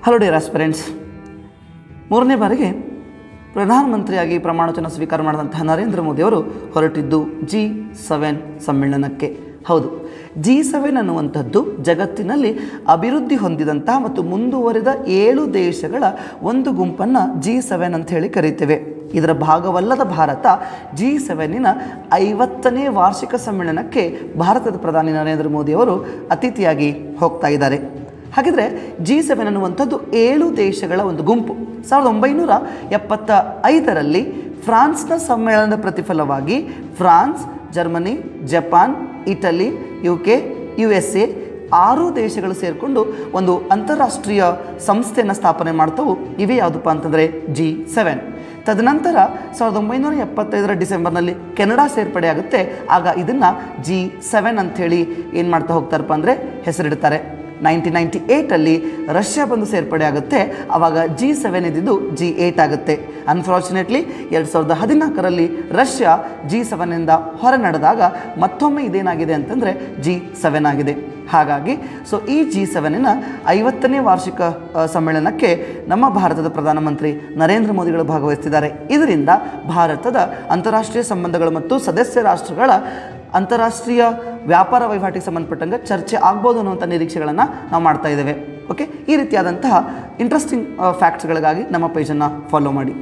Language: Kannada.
ಹಲೋ ಡಿಯರ್ ಆಸ್ಪಿರೆಂಟ್ಸ್, ಮೂರನೇ ಬಾರಿಗೆ ಪ್ರಧಾನಮಂತ್ರಿಯಾಗಿ ಪ್ರಮಾಣವಚನ ಸ್ವೀಕಾರ ಮಾಡಿದಂತಹ ನರೇಂದ್ರ ಮೋದಿಯವರು ಹೊರಟಿದ್ದು G7 ಸಮ್ಮೇಳನಕ್ಕೆ. ಹೌದು, G7 ಅನ್ನುವಂಥದ್ದು ಜಗತ್ತಿನಲ್ಲಿ ಅಭಿವೃದ್ಧಿ ಹೊಂದಿದಂತಹ ಮತ್ತು ಮುಂದುವರಿದ 7 ದೇಶಗಳ ಒಂದು ಗುಂಪನ್ನು G7 ಅಂತ ಹೇಳಿ ಕರೀತೇವೆ. ಇದರ ಭಾಗವಲ್ಲದ ಭಾರತ G7ನ 50ನೇ ವಾರ್ಷಿಕ ಸಮ್ಮೇಳನಕ್ಕೆ ಭಾರತದ ಪ್ರಧಾನಿ ನರೇಂದ್ರ ಮೋದಿಯವರು ಅತಿಥಿಯಾಗಿ ಹೋಗ್ತಾ ಇದ್ದಾರೆ. ಹಾಗಿದ್ರೆ G7 ಅನ್ನುವಂಥದ್ದು 7 ದೇಶಗಳ ಒಂದು ಗುಂಪು. 1975ರಲ್ಲಿ ಫ್ರಾನ್ಸ್ನ ಸಮ್ಮೇಳನದ ಪ್ರತಿಫಲವಾಗಿ France, Germany, Japan, Italy, UK, USA 6 ದೇಶಗಳು ಸೇರಿಕೊಂಡು ಒಂದು ಅಂತಾರಾಷ್ಟ್ರೀಯ ಸಂಸ್ಥೆಯನ್ನು ಸ್ಥಾಪನೆ ಮಾಡ್ತವು. ಇವೇ ಯಾವುದಪ್ಪ ಅಂತಂದರೆ G7. ತದನಂತರ 1975ರ ಡಿಸೆಂಬರ್ನಲ್ಲಿ ಕೆನಡಾ ಸೇರ್ಪಡೆ ಆಗುತ್ತೆ. ಆಗ ಇದನ್ನು G7 ಅಂಥೇಳಿ ಏನು ಮಾಡ್ತಾ ಹೋಗ್ತಾರಪ್ಪ ಅಂದರೆ ಹೆಸರಿಡ್ತಾರೆ. 1998ಅಲ್ಲಿ ರಷ್ಯಾ ಬಂದು ಸೇರ್ಪಡೆ ಆಗುತ್ತೆ. ಆವಾಗ G7 ಇದ್ದಿದ್ದು G8 ಆಗುತ್ತೆ. ಅನ್ಫಾರ್ಚುನೇಟ್ಲಿ 2014ರಲ್ಲಿ ರಷ್ಯಾ G7ನಿಂದ ಹೊರ ನಡೆದಾಗ ಮತ್ತೊಮ್ಮೆ ಇದೇನಾಗಿದೆ ಅಂತಂದರೆ G7 ಆಗಿದೆ. ಹಾಗಾಗಿ ಈ G7ನ 50ನೇ ವಾರ್ಷಿಕ ಸಮ್ಮೇಳನಕ್ಕೆ ನಮ್ಮ ಭಾರತದ ಪ್ರಧಾನಮಂತ್ರಿ ನರೇಂದ್ರ ಮೋದಿಗಳು ಭಾಗವಹಿಸ್ತಿದ್ದಾರೆ. ಇದರಿಂದ ಭಾರತದ ಅಂತಾರಾಷ್ಟ್ರೀಯ ಸಂಬಂಧಗಳು ಮತ್ತು ಸದಸ್ಯ ರಾಷ್ಟ್ರಗಳ ಅಂತಾರಾಷ್ಟ್ರೀಯ ವ್ಯಾಪಾರ ವಹಿವಾಟಿಗೆ ಸಂಬಂಧಪಟ್ಟಂಗೆ ಚರ್ಚೆ ಆಗ್ಬೋದು ಅನ್ನುವಂಥ ನಿರೀಕ್ಷೆಗಳನ್ನು ನಾವು ಮಾಡ್ತಾ ಇದ್ದೇವೆ. ಓಕೆ, ಈ ರೀತಿಯಾದಂತಹ ಇಂಟ್ರೆಸ್ಟಿಂಗ್ ಫ್ಯಾಕ್ಟ್ಸ್ಗಳಿಗಾಗಿ ನಮ್ಮ ಪೇಜನ್ನು ಫಾಲೋ ಮಾಡಿ.